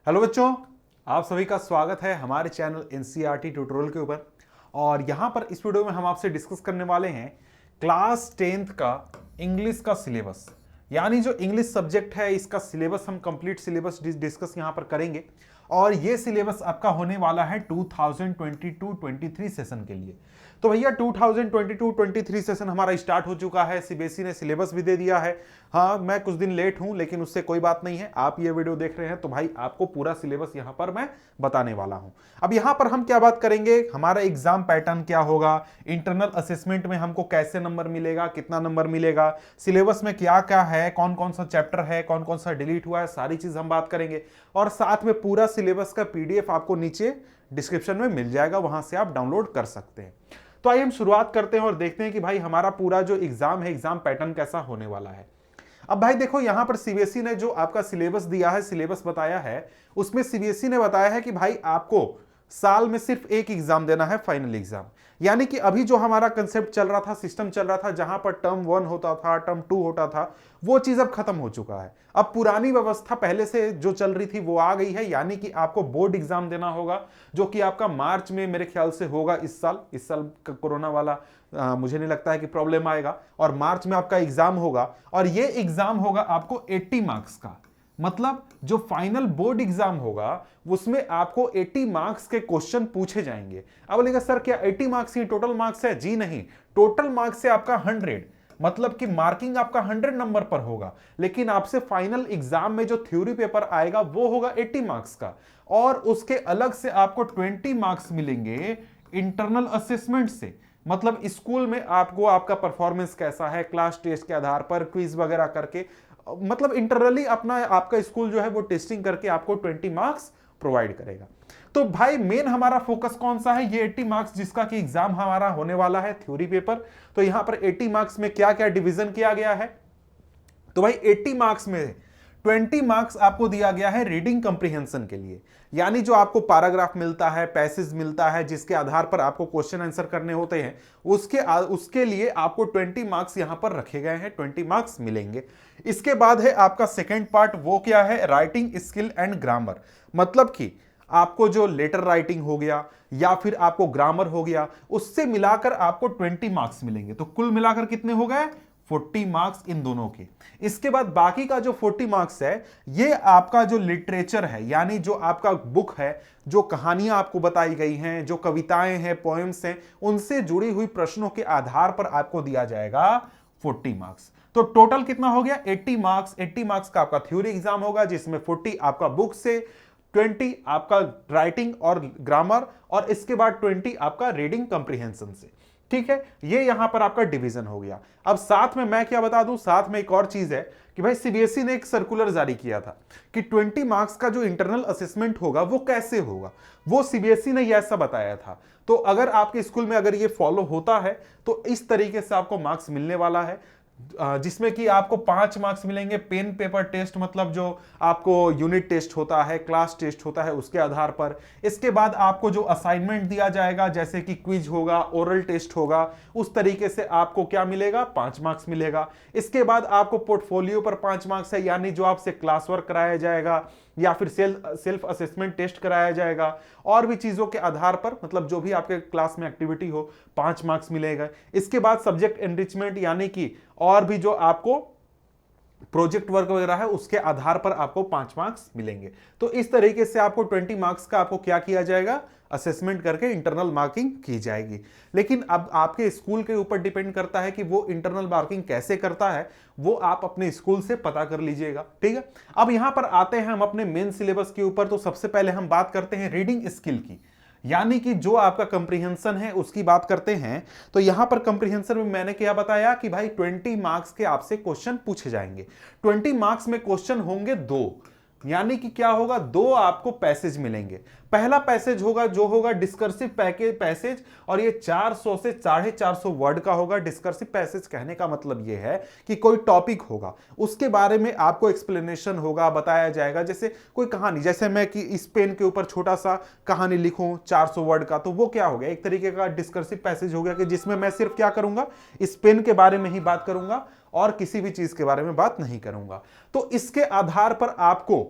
Hello बच्चों, आप सभी का स्वागत है हमारे चैनल एनसीईआरटी ट्यूटोरियल के ऊपर। और यहाँ पर इस वीडियो में हम आपसे डिस्कस करने वाले हैं क्लास 10th का इंग्लिश का सिलेबस। यानी जो इंग्लिश सब्जेक्ट है इसका सिलेबस हम कंप्लीट सिलेबस डिस्कस यहाँ पर करेंगे। और ये सिलेबस आपका होने वाला है 2022-23 सेशन के लिए। तो भैया 2022-23 सेशन हमारा स्टार्ट हो चुका है, सीबीएसई ने सिलेबस भी दे दिया है। हाँ, मैं कुछ दिन लेट हूं लेकिन उससे कोई बात नहीं है। आप ये वीडियो देख रहे हैं तो भाई आपको पूरा सिलेबस यहां पर मैं बताने वाला हूं। अब यहां पर हम क्या बात करेंगे, हमारा एग्जाम पैटर्न क्या होगा, इंटरनल असेसमेंट में हमको कैसे नंबर मिलेगा, कितना नंबर मिलेगा, सिलेबस में क्या क्या है, कौन कौन सा चैप्टर है, कौन कौन सा डिलीट हुआ है, सारी चीज हम बात करेंगे। और साथ में पूरा सिलेबस का पीडीएफ आपको नीचे डिस्क्रिप्शन में मिल जाएगा, वहां से आप डाउनलोड कर सकते हैं। तो आइए हम शुरुआत करते हैं और देखते हैं कि भाई हमारा पूरा जो एग्जाम है, एग्जाम पैटर्न कैसा होने वाला है। अब भाई देखो, यहां पर सीबीएसई ने जो आपका सिलेबस दिया है, सिलेबस बताया है, उसमें सीबीएसई ने बताया है कि भाई आपको साल में सिर्फ एक एग्जाम देना है, फाइनल एग्जाम। यानी कि अभी जो हमारा कंसेप्ट चल रहा था, सिस्टम चल रहा था, जहां पर टर्म 1 होता था, टर्म 2 होता था, वो चीज अब खत्म हो चुका है। अब पुरानी व्यवस्था पहले से जो चल रही थी वो आ गई है। यानी कि आपको बोर्ड एग्जाम देना होगा, जो कि आपका मार्च में मेरे ख्याल से होगा। इस साल का कोरोना वाला मुझे नहीं लगता है कि प्रॉब्लम आएगा। और मार्च में आपका एग्जाम होगा और ये एग्जाम होगा आपको 80 मार्क्स का। मतलब जो फाइनल बोर्ड एग्जाम होगा उसमें आपको 80 मार्क्स के क्वेश्चन पूछे जाएंगे। अब बोलेगा सर क्या 80 मार्क्स ही टोटल मार्क्स है? जी नहीं, टोटल मार्क्स से आपका 100, मतलब कि मार्किंग आपका 100 नंबर पर होगा। लेकिन आपसे फाइनल एग्जाम में जो थ्योरी पेपर आएगा वो होगा 80 मार्क्स का। और उसके अलग से आपको 20 मार्क्स मिलेंगे इंटरनल असेसमेंट से। मतलब स्कूल में आपको आपका परफॉर्मेंस कैसा है, क्लास टेस्ट के आधार पर क्विज वगैरह करके, मतलब इंटरनली अपना आपका स्कूल जो है वो टेस्टिंग करके आपको 20 मार्क्स प्रोवाइड करेगा। तो भाई मेन हमारा फोकस कौन सा है? ये 80 मार्क्स जिसका कि एग्जाम हमारा होने वाला है, थ्योरी पेपर। तो यहां पर 80 मार्क्स में क्या क्या डिवीजन किया गया है? तो भाई 80 मार्क्स में 20 मार्क्स आपको दिया गया है रीडिंग कंप्रीहेंशन के लिए। यानी जो आपको पैराग्राफ मिलता है, पैसेज मिलता है, जिसके आधार पर आपको क्वेश्चन आंसर करने होते हैं, उसके लिए आपको 20 मार्क्स यहां पर रखे गए हैं, 20 मार्क्स मिलेंगे। इसके बाद है आपका सेकेंड पार्ट, वो क्या है? Writing skill and grammar. मतलब कि आपको जो लेटर राइटिंग हो गया या फिर आपको ग्रामर हो गया, उससे मिलाकर आपको 20 मार्क्स मिलेंगे। तो कुल मिलाकर कितने हो गए? 40 मार्क्स इन दोनों के। इसके बाद बाकी का जो 40 मार्क्स है, ये आपका जो लिटरेचर है, यानी जो आपका बुक है, जो कहानियां आपको बताई गई हैं, जो कविताएं हैं, पोएम्स हैं, उनसे जुड़ी हुई प्रश्नों के आधार पर आपको दिया जाएगा 40 मार्क्स। तो टोटल कितना हो गया? 80 मार्क्स। 80 मार्क्स का आपका थ्योरी एग्जाम होगा, जिसमें 40 आपका बुक से, 20 आपका राइटिंग और ग्रामर, और इसके बाद 20 आपका रीडिंग कंप्रीहेंशन से। ठीक है, ये यहां पर आपका डिवीजन हो गया। अब साथ में मैं क्या बता दूं, साथ में एक और चीज है कि भाई सीबीएसई ने एक सर्कुलर जारी किया था कि 20 मार्क्स का जो इंटरनल असेसमेंट होगा वो कैसे होगा, वो सीबीएसई ने ऐसा बताया था। तो अगर आपके स्कूल में अगर ये फॉलो होता है तो इस तरीके से आपको मार्क्स मिलने वाला है, जिसमें कि आपको 5 मार्क्स मिलेंगे पेन पेपर टेस्ट, मतलब जो आपको यूनिट टेस्ट होता है, क्लास टेस्ट होता है, उसके आधार पर। इसके बाद आपको जो असाइनमेंट दिया जाएगा, जैसे कि क्विज होगा, ओरल टेस्ट होगा, उस तरीके से आपको क्या मिलेगा? 5 मार्क्स मिलेगा। इसके बाद आपको पोर्टफोलियो पर 5 मार्क्स है, यानी जो आपसे क्लास वर्क कराया जाएगा या फिर सेल्फ असेसमेंट टेस्ट कराया जाएगा, और भी चीजों के आधार पर, मतलब जो भी आपके क्लास में एक्टिविटी हो, 5 मार्क्स मिलेगा। इसके बाद सब्जेक्ट एनरिचमेंट, यानी कि और भी जो आपको प्रोजेक्ट वर्क वगैरह है, उसके आधार पर आपको 5 मार्क्स मिलेंगे। तो इस तरीके से आपको 20 मार्क्स का आपको क्या किया जाएगा? असेसमेंट करके इंटरनल मार्किंग की जाएगी। लेकिन अब आपके स्कूल के ऊपर डिपेंड करता है कि वो इंटरनल मार्किंग कैसे करता है, वो आप अपने स्कूल से पता कर लीजिएगा। ठीक है, अब यहां पर आते हैं हम अपने मेन सिलेबस के ऊपर। तो सबसे पहले हम बात करते हैं रीडिंग स्किल की, यानी कि जो आपका कंप्रीहेंशन है उसकी बात करते हैं। तो यहां पर कंप्रीहेंशन में मैंने क्या बताया कि भाई 20 मार्क्स के आपसे क्वेश्चन पूछे जाएंगे। 20 मार्क्स में क्वेश्चन होंगे 2, यानी कि क्या होगा? 2 आपको पैसेज मिलेंगे। पहला पैसेज होगा जो होगा डिस्कर्सिव पैसेज, और ये 400 से 450 वर्ड का होगा। डिस्कर्सिव पैसेज कहने का मतलब ये है कि कोई टॉपिक होगा, उसके बारे में आपको एक्सप्लेनेशन होगा, बताया जाएगा। जैसे कोई कहानी, जैसे मैं कि इस पेन के ऊपर छोटा सा कहानी लिखूं 400 वर्ड का, तो वो क्या हो गया? एक तरीके का डिस्कर्सिव पैसेज हो गया कि जिसमें मैं सिर्फ क्या करूंगा? इस पेन के बारे में ही बात करूंगा और किसी भी चीज के बारे में बात नहीं करूंगा। तो इसके आधार पर आपको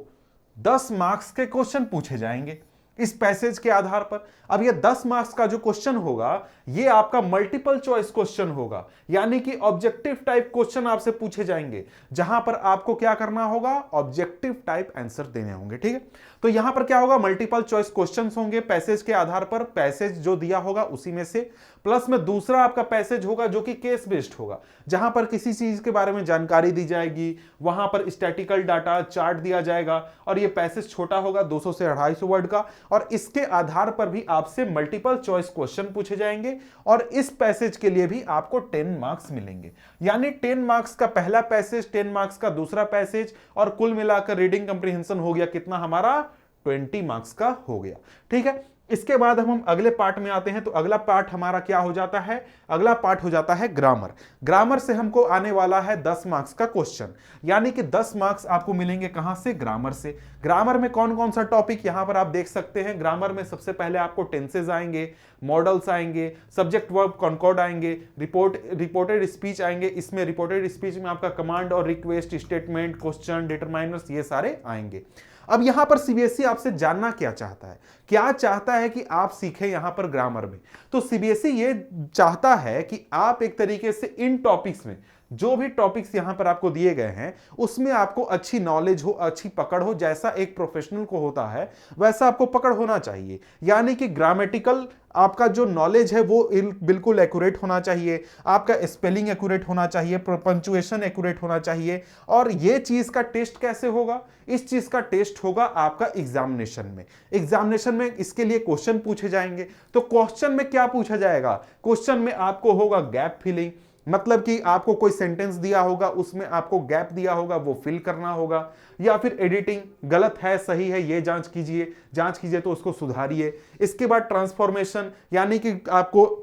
10 मार्क्स के क्वेश्चन पूछे जाएंगे इस पैसेज के आधार पर। अब ये 10 मार्क्स का जो क्वेश्चन होगा ये आपका मल्टीपल चॉइस क्वेश्चन होगा, यानी कि ऑब्जेक्टिव टाइप क्वेश्चन आपसे पूछे जाएंगे, जहां पर आपको क्या करना होगा, ऑब्जेक्टिव टाइप आंसर देने होंगे। ठीक है, तो यहां पर क्या होगा, मल्टीपल चॉइस क्वेश्चंस होंगे पैसेज के आधार पर, पैसेज जो दिया होगा उसी में से, प्लस में दूसरा आपका पैसेज होगा जो कि केस बेस्ड होगा, जहां पर किसी चीज के बारे में जानकारी दी जाएगी, वहां पर स्टैटिकल डाटा चार्ट दिया जाएगा, और ये पैसेज छोटा होगा 200 से 250 वर्ड का, और इसके आधार पर भी आपसे मल्टीपल चॉइस क्वेश्चन पूछे जाएंगे, और इस पैसेज के लिए भी आपको 10 मार्क्स मिलेंगे। यानी 10 मार्क्स का पहला पैसेज, 10 मार्क्स का दूसरा पैसेज, और कुल मिलाकर रीडिंग कंप्रीहेंशन हो गया कितना हमारा, 20 मार्क्स का हो गया। ठीक है, इसके बाद हम अगले पार्ट में आते हैं। तो अगला पार्ट हमारा क्या हो जाता है, अगला पार्ट हो जाता है ग्रामर। ग्रामर से हमको आने वाला है 10 मार्क्स का क्वेश्चन, यानी कि 10 मार्क्स आपको मिलेंगे कहां से, ग्रामर से। ग्रामर में कौन कौन सा टॉपिक यहां पर आप देख सकते हैं। ग्रामर में सबसे पहले आपको टेंसेज आएंगे, मॉडल्स आएंगे, सब्जेक्ट वर्ब कॉन्कॉर्ड आएंगे, रिपोर्टेड स्पीच आएंगे। इसमें रिपोर्टेड स्पीच में आपका कमांड और रिक्वेस्ट, स्टेटमेंट, क्वेश्चन, डिटरमाइनर्स, ये सारे आएंगे। अब यहां पर सीबीएसई आपसे जानना क्या चाहता है, क्या चाहता है कि आप सीखें यहां पर ग्रामर में। तो सीबीएसई ये चाहता है कि आप एक तरीके से इन टॉपिक्स में, जो भी टॉपिक्स यहां पर आपको दिए गए हैं, उसमें आपको अच्छी नॉलेज हो, अच्छी पकड़ हो, जैसा एक प्रोफेशनल को होता है वैसा आपको पकड़ होना चाहिए। यानी कि ग्रामेटिकल आपका जो नॉलेज है वो बिल्कुल एक्यूरेट होना चाहिए, आपका स्पेलिंग एक्यूरेट होना चाहिए, पंचुएशन एक्यूरेट होना चाहिए। और ये चीज का टेस्ट कैसे होगा, इस चीज का टेस्ट होगा आपका एग्जामिनेशन में। एग्जामिनेशन में इसके लिए क्वेश्चन पूछे जाएंगे। तो क्वेश्चन में क्या पूछा जाएगा, क्वेश्चन में आपको होगा गैप फिलिंग, मतलब कि आपको कोई सेंटेंस दिया होगा, उसमें आपको गैप दिया होगा, वो फिल करना होगा, या फिर एडिटिंग, गलत है सही है ये जांच कीजिए तो उसको सुधारिए। इसके बाद ट्रांसफॉर्मेशन, यानी कि आपको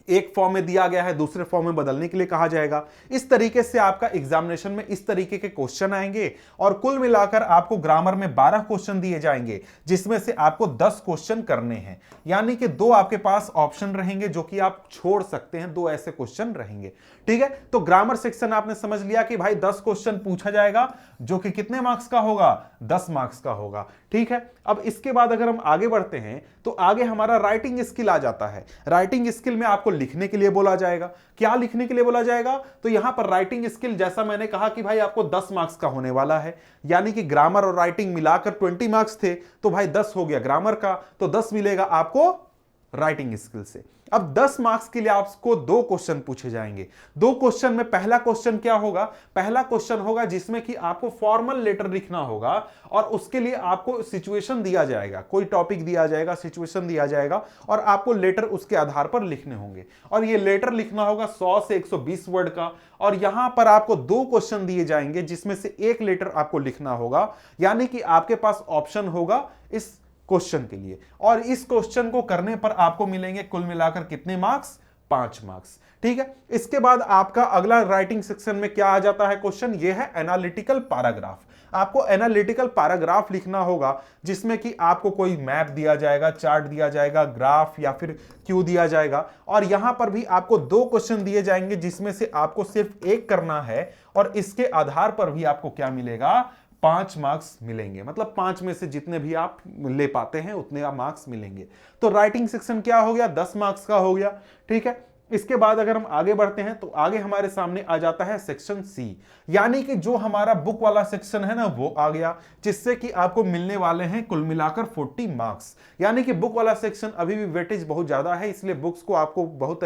एक फॉर्म में दिया गया है दूसरे फॉर्म में बदलने के लिए कहा जाएगा। इस तरीके से आपका एग्जामिनेशन में इस तरीके के क्वेश्चन आएंगे, और कुल मिलाकर आपको ग्रामर में 12 क्वेश्चन दिए जाएंगे, जिसमें से आपको 10 क्वेश्चन करने हैं। यानी कि 2 आपके पास ऑप्शन रहेंगे जो कि आप छोड़ सकते हैं, 2 ऐसे क्वेश्चन रहेंगे। ठीक है, तो ग्रामर सेक्शन आपने समझ लिया कि भाई 10 क्वेश्चन पूछा जाएगा, जो कि कितने मार्क्स का होगा, 10 मार्क्स का होगा। ठीक है, अब इसके बाद अगर हम आगे बढ़ते हैं तो आगे हमारा राइटिंग स्किल आ जाता है। राइटिंग स्किल में आपको लिखने के लिए बोला जाएगा। क्या लिखने के लिए बोला जाएगा, तो यहां पर राइटिंग स्किल, जैसा मैंने कहा कि भाई आपको 10 मार्क्स का होने वाला है, यानी कि ग्रामर और राइटिंग मिलाकर 20 मार्क्स थे, तो भाई 10 हो गया ग्रामर का, तो 10 मिलेगा आपको राइटिंग स्किल से। अब 10 मार्क्स के लिए आपको 2 क्वेश्चन पूछे जाएंगे। 2 क्वेश्चन में पहला क्वेश्चन क्या होगा, पहला क्वेश्चन होगा जिसमें कि आपको फॉर्मल लेटर लिखना होगा, और उसके लिए आपको सिचुएशन दिया जाएगा, कोई टॉपिक दिया जाएगा, सिचुएशन दिया जाएगा, और आपको लेटर उसके आधार पर लिखने होंगे, और ये लेटर लिखना होगा 100 से 120 वर्ड का। और यहां पर आपको 2 क्वेश्चन दिए जाएंगे जिसमें से एक लेटर आपको लिखना होगा, यानी कि आपके पास ऑप्शन होगा इस क्वेश्चन के लिए, और इस क्वेश्चन को करने पर आपको मिलेंगे कुल मिलाकर कितने मार्क्स, 5 मार्क्स। ठीक है, इसके बाद आपका अगला राइटिंग सेक्शन में क्या आ जाता है क्वेश्चन, ये है एनालिटिकल पैराग्राफ। आपको एनालिटिकल पैराग्राफ लिखना होगा, जिसमें कि आपको कोई मैप दिया जाएगा, चार्ट दिया जाएगा, ग्राफ या फिर क्यू दिया जाएगा, और यहां पर भी आपको 2 क्वेश्चन दिए जाएंगे जिसमें से आपको सिर्फ एक करना है, और इसके आधार पर भी आपको क्या मिलेगा, 5 मार्क्स मिलेंगे। मतलब 5 में से जितने भी आप ले पाते हैं उतने आप मार्क्स मिलेंगे। तो राइटिंग सेक्शन क्या हो गया, 10 मार्क्स का हो गया। ठीक है, इसके बाद अगर हम आगे बढ़ते हैं तो आगे हमारे सामने आ जाता है सेक्शन सी, यानी कि जो हमारा बुक वाला सेक्शन है ना वो आ गया, जिससे कि आपको मिलने वाले हैं कुल मिलाकर 40 मार्क्स। यानी कि बुक वाला सेक्शन अभी भी वेटेज बहुत ज्यादा है, इसलिए बुक्स को आपको बहुत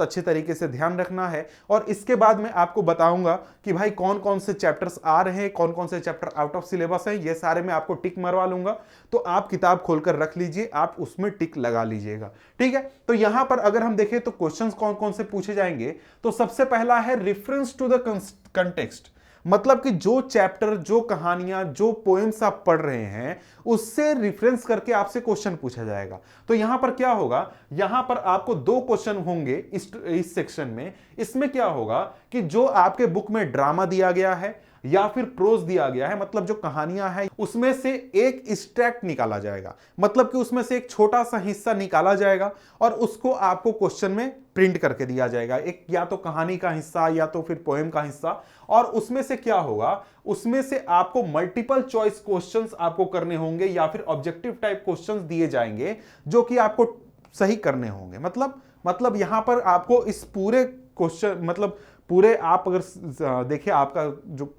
अच्छे तरीके से ध्यान रखना है। और इसके बाद मैं आपको बताऊंगा कि भाई कौन कौन से चैप्टर्स आ रहे हैं, कौन कौन से चैप्टर आउट ऑफ सिलेबस है, ये सारे मैं आपको टिक मरवा लूंगा। तो आप किताब खोलकर रख लीजिए, आप उसमें टिक लगा लीजिएगा। ठीक है, तो यहां पर अगर हम देखें तो क्वेश्चंस कौन कौन से पूछे जाएंगे, तो सबसे पहला है रेफरेंस टू द कंटेक्स्ट, मतलब कि जो चैप्टर, जो कहानियां, जो पोएम्स आप पढ़ रहे हैं उससे रेफरेंस करके आपसे क्वेश्चन पूछा जाएगा। तो यहां पर क्या होगा, यहां पर आपको 2 क्वेश्चन होंगे इस सेक्शन में। इसमें क्या होगा कि जो आपके बुक में ड्रामा दिया गया है या फिर प्रोज दिया गया है, मतलब जो कहानियां हैं उसमें से एक एक्सट्रैक्ट निकाला जाएगा, मतलब कि उसमें से एक छोटा सा हिस्सा निकाला जाएगा और उसको आपको क्वेश्चन में प्रिंट करके दिया जाएगा, एक या तो कहानी का हिस्सा या तो फिर पोएम का हिस्सा। और उसमें से क्या होगा, उसमें से आपको मल्टीपल चॉइस क्वेश्चंस आपको करने होंगे या फिर ऑब्जेक्टिव टाइप क्वेश्चंस दिए जाएंगे जो कि आपको सही करने होंगे। मतलब यहां पर आपको इस पूरे क्वेश्चन, मतलब पूरे आप अगर देखिए आपका जो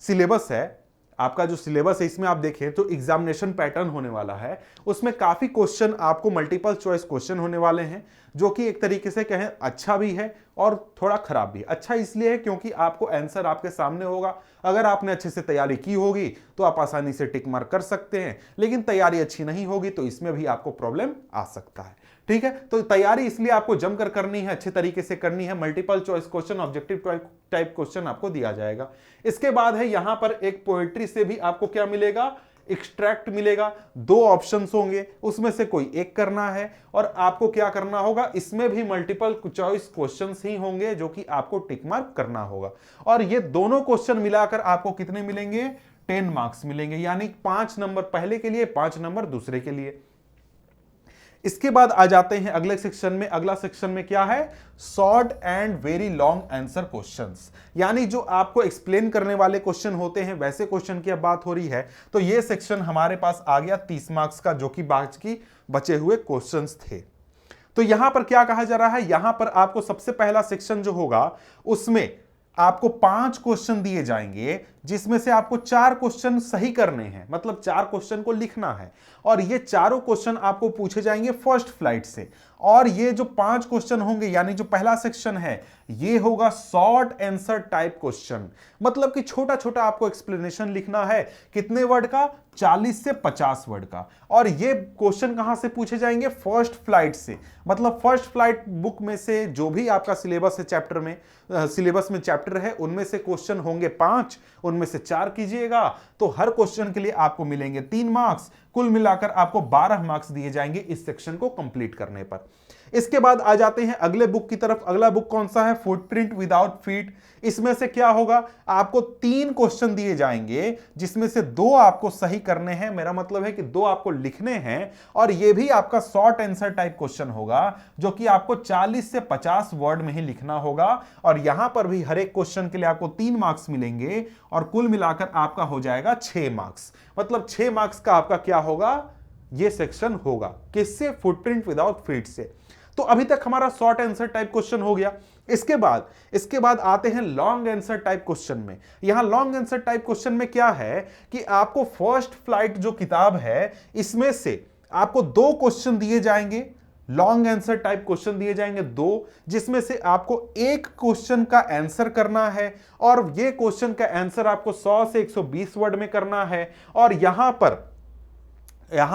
सिलेबस है, आपका जो सिलेबस है इसमें आप देखें तो एग्जामिनेशन पैटर्न होने वाला है, उसमें काफी क्वेश्चन आपको मल्टीपल चॉइस क्वेश्चन होने वाले हैं, जो कि एक तरीके से कहें अच्छा भी है और थोड़ा खराब भी। अच्छा इसलिए है क्योंकि आपको आंसर आपके सामने होगा, अगर आपने अच्छे से तैयारी की होगी तो आप आसानी से टिक मार्क कर सकते हैं, लेकिन तैयारी अच्छी नहीं होगी तो इसमें भी आपको प्रॉब्लम आ सकता है। ठीक है, तो तैयारी इसलिए आपको जमकर करनी है, अच्छे तरीके से करनी है। Multiple choice question, objective type question आपको दिया जाएगा। इसके बाद है यहां पर एक पोएट्री से भी आपको क्या मिलेगा, एक्सट्रैक्ट मिलेगा। 2 ऑप्शंस होंगे, उसमें से कोई एक करना है और आपको क्या करना होगा, इसमें भी मल्टीपल चॉइस क्वेश्चंस ही होंगे जो कि आपको टिक मार्क करना होगा। और ये दोनों क्वेश्चन मिलाकर आपको कितने मिलेंगे, 10 मार्क्स मिलेंगे, यानी 5 नंबर पहले के लिए, 5 नंबर दूसरे के लिए। इसके बाद आ जाते हैं अगले सेक्शन में। अगला सेक्शन में क्या है, short and very long answer questions, यानी जो आपको एक्सप्लेन करने वाले क्वेश्चन होते हैं वैसे क्वेश्चन की अब बात हो रही है। तो ये सेक्शन हमारे पास आ गया 30 मार्क्स का, जो कि बाकी बचे हुए क्वेश्चंस थे। तो यहां पर क्या कहा जा रहा है, यहां पर आपको सबसे पहला सेक्शन जो होगा उसमें आपको 5 क्वेश्चन दिए जाएंगे, जिसमें से आपको 4 क्वेश्चन सही करने हैं, मतलब 4 क्वेश्चन को लिखना है। और ये चारों क्वेश्चन आपको पूछे जाएंगे फर्स्ट फ्लाइट से। और ये जो 5 क्वेश्चन होंगे, यानी जो पहला सेक्शन है ये होगा शॉर्ट आंसर टाइप क्वेश्चन, मतलब कि छोटा छोटा आपको एक्सप्लेनेशन लिखना है। कितने वर्ड का, 40 से 50 वर्ड का। और ये क्वेश्चन कहां से पूछे जाएंगे, फर्स्ट फ्लाइट से, मतलब फर्स्ट फ्लाइट बुक में से जो भी आपका सिलेबस है, चैप्टर में सिलेबस में चैप्टर है, उनमें से क्वेश्चन होंगे 5, उनमें से 4 कीजिएगा तो हर क्वेश्चन के लिए आपको मिलेंगे 3 मार्क्स। कुल मिलाकर आपको 12 मार्क्स दिए जाएंगे इस सेक्शन को कंप्लीट करने पर। इसके बाद आ जाते हैं अगले बुक की तरफ। अगला बुक कौन सा है, फुटप्रिंट विदाउट फीट। इसमें से क्या होगा, आपको 3 क्वेश्चन दिए जाएंगे, जिसमें से 2 आपको सही करने हैं, मेरा मतलब है कि 2 आपको लिखने हैं। और यह भी आपका शॉर्ट आंसर टाइप क्वेश्चन होगा, जो कि आपको 40 से 50 वर्ड में ही लिखना होगा। और यहां पर भी हर एक क्वेश्चन के लिए आपको 3 मार्क्स मिलेंगे और कुल मिलाकर आपका हो जाएगा 6 मार्क्स। मतलब 6 मार्क्स का आपका क्या होगा, यह सेक्शन होगा। किससे, फुटप्रिंट विदाउट फीट से। तो अभी तक हमारा शॉर्ट आंसर टाइप क्वेश्चन हो गया। इसके बाद आते हैं लॉन्ग आंसर टाइप क्वेश्चन में। यहां लॉन्ग आंसर टाइप क्वेश्चन में क्या है कि आपको फर्स्ट फ्लाइट जो किताब है इसमें से आपको 2 क्वेश्चन दिए जाएंगे, लॉन्ग आंसर टाइप क्वेश्चन दिए जाएंगे 2, जिसमें से आपको एक क्वेश्चन का आंसर करना है। और यह क्वेश्चन का आंसर आपको 100 से 120 वर्ड में करना है। और यहां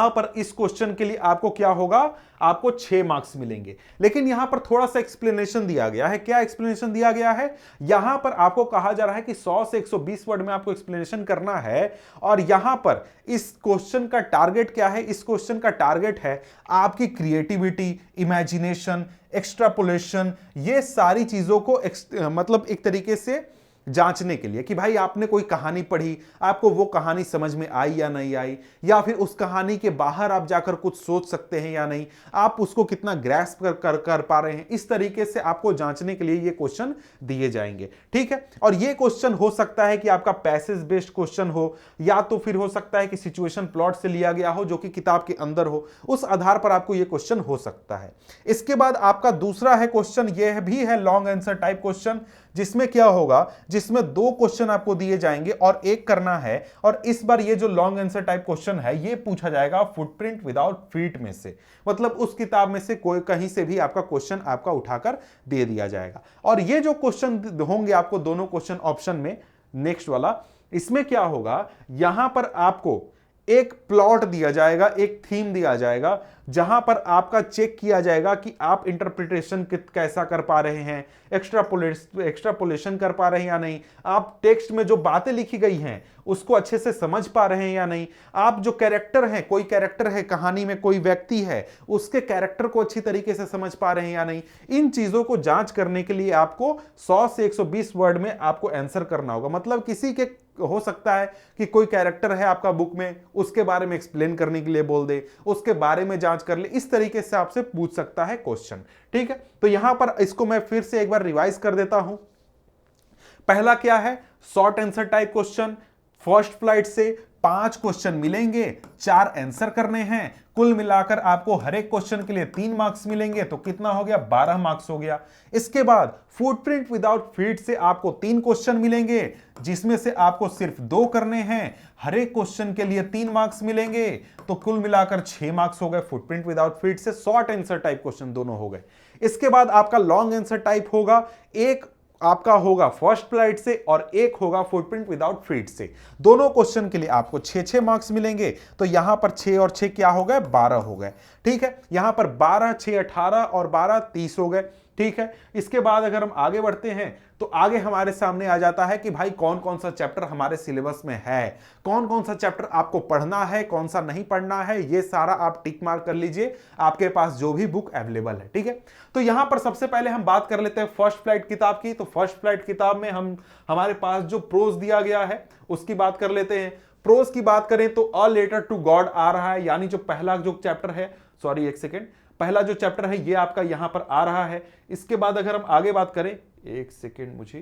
पर इस क्वेश्चन के लिए आपको क्या होगा, आपको 6 मार्क्स मिलेंगे। लेकिन यहां पर थोड़ा सा एक्सप्लेनेशन दिया गया है। क्या एक्सप्लेनेशन दिया गया है, यहां पर आपको कहा जा रहा है कि 100 से 120 वर्ड में आपको एक्सप्लेनेशन करना है। और यहां पर इस क्वेश्चन का टारगेट क्या है, इस क्वेश्चन का टारगेट है आपकी क्रिएटिविटी, इमेजिनेशन, एक्स्ट्रापोलेशन, ये सारी चीजों को मतलब एक तरीके से जांचने के लिए कि भाई आपने कोई कहानी पढ़ी, आपको वो कहानी समझ में आई या नहीं आई, या फिर उस कहानी के बाहर आप जाकर कुछ सोच सकते हैं या नहीं, आप उसको कितना ग्रैस्प कर पा रहे हैं। इस तरीके से आपको जांचने के लिए ये क्वेश्चन दिए जाएंगे। ठीक है, और ये क्वेश्चन हो सकता है कि आपका पैसेज बेस्ड क्वेश्चन हो, या तो फिर हो सकता है कि सिचुएशन प्लॉट से लिया गया हो जो कि किताब के अंदर हो, उस आधार पर आपको ये क्वेश्चन हो सकता है। इसके बाद आपका दूसरा है क्वेश्चन, यह भी है लॉन्ग आंसर टाइप क्वेश्चन, जिसमें क्या होगा, जिसमें 2 क्वेश्चन आपको दिए जाएंगे और एक करना है। और इस बार ये जो लॉन्ग आंसर टाइप क्वेश्चन है ये पूछा जाएगा फुटप्रिंट विदाउट फीट में से, मतलब उस किताब में से कोई कहीं से भी आपका क्वेश्चन आपका उठाकर दे दिया जाएगा। और ये जो क्वेश्चन होंगे आपको दोनों क्वेश्चन ऑप्शन में, नेक्स्ट वाला, इसमें क्या होगा, यहां पर आपको एक प्लॉट दिया जाएगा, एक थीम दिया जाएगा, जहां पर आपका चेक किया जाएगा कि आप इंटरप्रिटेशन कैसा कर पा रहे हैं, एक्स्ट्रापोलेशन कर पा रहे हैं या नहीं, आप टेक्स्ट में जो बातें लिखी गई हैं उसको अच्छे से समझ पा रहे हैं या नहीं, आप जो कैरेक्टर हैं, कोई कैरेक्टर है कहानी में, कोई व्यक्ति है, उसके कैरेक्टर को अच्छी तरीके से समझ पा रहे हैं या नहीं। इन चीजों को जांच करने के लिए आपको 100 से 120 वर्ड में आपको आंसर करना होगा। मतलब किसी के हो सकता है कि कोई कैरेक्टर है आपका बुक में, उसके बारे में एक्सप्लेन करने के लिए बोल दे, उसके बारे में जांच कर ले, इस तरीके से आपसे पूछ सकता है क्वेश्चन। ठीक है, तो यहां पर इसको मैं फिर से एक बार रिवाइज कर देता हूं। पहला क्या है, short answer type question. First flight से 5 क्वेश्चन मिलेंगे, 4 आंसर करने हैं, कुल मिलाकर आपको हर एक क्वेश्चन के लिए 3 मार्क्स मिलेंगे, तो कितना हो गया, 12 मार्क्स हो गया। इसके बाद फुटप्रिंट विदाउट फीट से आपको 3 क्वेश्चन मिलेंगे, जिसमें से आपको सिर्फ 2 करने हैं, हर एक क्वेश्चन के लिए 3 मार्क्स मिलेंगे, तो कुल मिलाकर 6 मार्क्स हो गए। फुटप्रिंट विदाउट फीट से शॉर्ट आंसर टाइप क्वेश्चन दोनों हो गए। इसके बाद आपका लॉन्ग आंसर टाइप होगा, एक आपका होगा फर्स्ट फ्लाइट से और एक होगा फुटप्रिंट विदाउट फीट से। दोनों क्वेश्चन के लिए आपको 6-6 मार्क्स मिलेंगे, तो यहां पर 6 और 6 क्या हो गए, 12 हो गए। ठीक है, यहां पर 12, 6 18 और 12 30 हो गए। ठीक है, इसके बाद अगर हम आगे बढ़ते हैं तो आगे हमारे सामने आ जाता है कि भाई कौन कौन सा चैप्टर हमारे सिलेबस में है, कौन कौन सा चैप्टर आपको पढ़ना है, कौन सा नहीं पढ़ना है, ये सारा आप टिक मार्क कर लीजिए आपके पास जो भी बुक अवेलेबल है। ठीक है, तो यहां पर सबसे पहले हम बात कर लेते हैं फर्स्ट फ्लाइट किताब की। तो फर्स्ट फ्लाइट किताब में हमारे पास जो प्रोज दिया गया है उसकी बात कर लेते हैं। प्रोज की बात करें तो अ लेटर टू गॉड आ रहा है, यानी जो पहला जो चैप्टर है, सॉरी एक सेकेंड, पहला जो चैप्टर है ये आपका यहां पर आ रहा है। इसके बाद अगर हम आगे बात करें, एक सेकेंड मुझे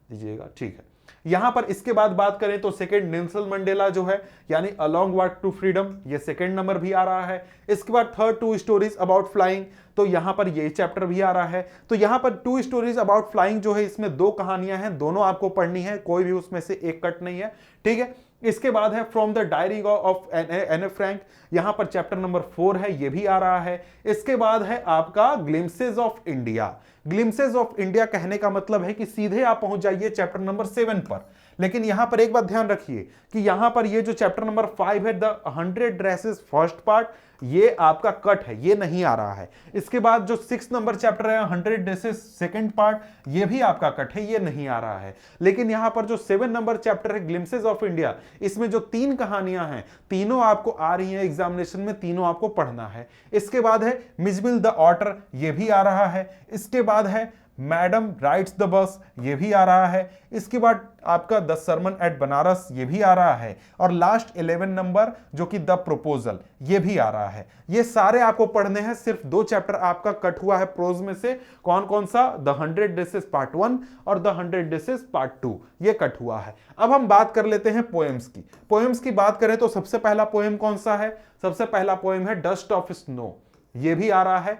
दीजिएगा, ठीक है, यहां पर इसके बाद बात करें तो सेकेंड नेल्सन मंडेला जो है, यानी अलोंग वॉक टू फ्रीडम, ये सेकेंड नंबर भी आ रहा है। इसके बाद थर्ड 2 स्टोरीज अबाउट फ्लाइंग, तो यहां पर ये चैप्टर भी आ रहा है। तो यहां पर 2 स्टोरीज अबाउट फ्लाइंग जो है, इसमें 2 कहानियां हैं, दोनों आपको पढ़नी है, कोई भी उसमें से एक कट नहीं है। ठीक है, इसके बाद है फ्रॉम द डायरी ऑफ एने फ्रैंक, यहां पर चैप्टर नंबर 4 है, ये भी आ रहा है। इसके बाद है आपका glimpses of India. Glimpses of India कहने का मतलब है कि सीधे आप पहुंच जाइए चैप्टर नंबर 7 पर। लेकिन यहां पर एक बात ध्यान रखिए कि यहां पर ये जो चैप्टर नंबर 5 है, द 100 ड्रेसेस फर्स्ट पार्ट, ये आपका कट है, ये नहीं आ रहा है। इसके बाद जो 6 नंबर चैप्टर है 100 ड्रेसेस सेकंड पार्ट, ये भी आपका कट है, ये नहीं आ रहा है। लेकिन यहां पर जो 7 नंबर चैप्टर है ग्लिम्सेस ऑफ इंडिया, इसमें जो 3 कहानियां हैं, तीनों आपको आ रही हैं एग्जामिनेशन में, तीनों आपको पढ़ना है। इसके बाद है मिजबिल द ऑटर, ये भी आ रहा है। इसके बाद है मैडम राइड्स द बस, ये भी आ रहा है। इसके बाद आपका द सरमन एट बनारस, ये भी आ रहा है। और लास्ट 11 नंबर जो कि द प्रपोजल, ये भी आ रहा है। ये सारे आपको पढ़ने हैं। सिर्फ 2 चैप्टर आपका कट हुआ है प्रोज में से, कौन कौन सा, द 100 डेसेस पार्ट 1 और द 100 डेसेस पार्ट 2, ये कट हुआ है। अब हम बात कर लेते हैं पोएम्स की। पोएम्स की बात करें तो सबसे पहला पोएम कौन सा है, सबसे पहला पोएम है डस्ट ऑफ स्नो, ये भी आ रहा है।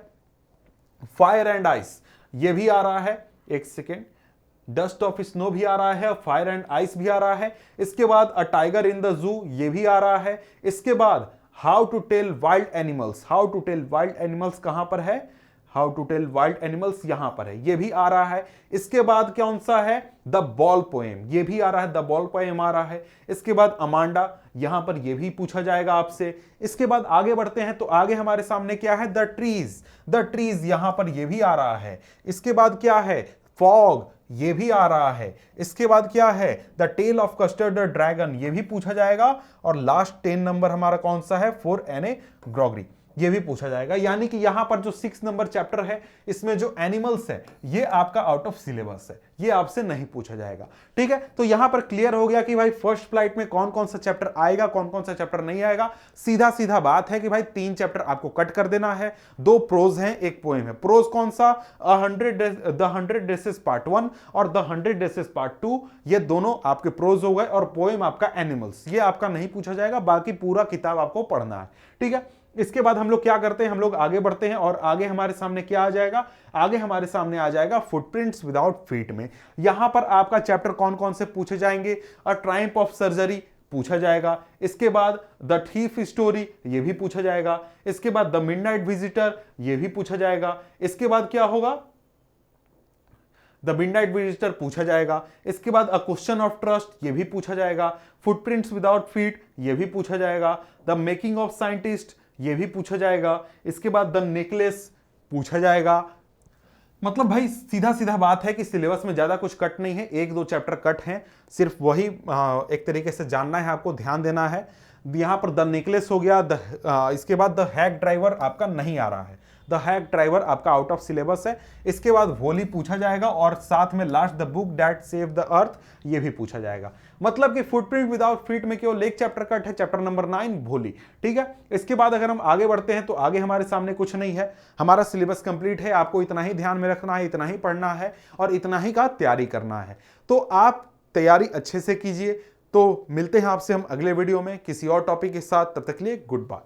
फायर एंड आइस, ये भी आ रहा है। एक सेकेंड, डस्ट ऑफ स्नो भी आ रहा है, फायर एंड आइस भी आ रहा है। इसके बाद a tiger in the zoo, ये भी आ रहा है। इसके बाद how to tell wild animals, how to tell wild animals कहां पर है, how to tell wild animals यहां पर है, ये भी आ रहा है। इसके बाद कौन सा है, द बॉल पोएम, ये भी आ रहा है, द बॉल पोएम आ रहा है। इसके बाद अमांडा, यहां पर ये भी पूछा जाएगा आपसे। इसके बाद आगे बढ़ते हैं तो आगे हमारे सामने क्या है, द ट्रीज, द ट्रीज यहां पर ये भी आ रहा है। इसके बाद क्या है, फॉग, ये भी आ रहा है। इसके बाद क्या है, the tale of custard the dragon, ये भी पूछा जाएगा। और लास्ट 10 नंबर हमारा कौन सा है, फॉर एने ग्रॉगरी, ये भी पूछा जाएगा। यानी कि यहां पर जो 6 नंबर चैप्टर है, इसमें जो एनिमल्स है ये आपका आउट ऑफ सिलेबस है, ये आपसे नहीं पूछा जाएगा। ठीक है, तो यहां पर क्लियर हो गया कि भाई फर्स्ट फ्लाइट में कौन कौन सा चैप्टर आएगा, कौन कौन सा चैप्टर नहीं आएगा। सीधा सीधा बात है कि भाई 3 चैप्टर आपको कट कर देना है, 2 प्रोज हैं, 1 पोएम है। प्रोज कौन सा, द 100 डेसेस पार्ट 1 और द 100 डेसेस पार्ट 2, ये दोनों आपके प्रोज हो गए। और पोएम आपका एनिमल्स, ये आपका नहीं पूछा जाएगा, बाकी पूरा किताब आपको पढ़ना है। ठीक है, इसके बाद हम लोग क्या करते हैं, हम लोग आगे बढ़ते हैं और आगे हमारे सामने क्या आ जाएगा, आगे हमारे सामने आ जाएगा फुटप्रिंट्स विदाउट फीट में। यहां पर आपका चैप्टर कौन कौन से पूछे जाएंगे, अ ट्रायम्फ ऑफ सर्जरी पूछा जाएगा। इसके बाद द थीफ स्टोरी, ये भी पूछा जाएगा। इसके बाद द मिडनाइट विजिटर, ये भी पूछा जाएगा। इसके बाद क्या होगा, द मिडनाइट विजिटर पूछा जाएगा। इसके बाद अ क्वेश्चन ऑफ ट्रस्ट, ये भी पूछा जाएगा। फुटप्रिंट्स विदाउट फीट, ये भी पूछा जाएगा। द मेकिंग ऑफ साइंटिस्ट, ये भी पूछा जाएगा। इसके बाद द नेकलेस पूछा जाएगा। मतलब भाई सीधा सीधा बात है कि सिलेबस में ज्यादा कुछ कट नहीं है, एक दो चैप्टर कट हैं, सिर्फ वही एक तरीके से जानना है, आपको ध्यान देना है। यहां पर द नेकलेस हो गया, इसके बाद द हैक ड्राइवर आपका नहीं आ रहा है, द हैक ड्राइवर आपका आउट ऑफ सिलेबस है। इसके बाद वोली पूछा जाएगा और साथ में last the book that save the earth, ये भी पूछा जाएगा। मतलब कि फुटप्रिंट विदाउट फीट में केवल एक चैप्टर कट है, चैप्टर नंबर 9 वोली। ठीक है, इसके बाद अगर हम आगे बढ़ते हैं तो आगे हमारे सामने कुछ नहीं है, हमारा सिलेबस कंप्लीट है। आपको इतना ही ध्यान में रखना है, इतना ही पढ़ना है और इतना ही का तैयारी करना है। तो आप तैयारी अच्छे से कीजिए। तो मिलते हैं आपसे हम अगले वीडियो में किसी और टॉपिक के साथ, तब तक के लिए गुड बाय।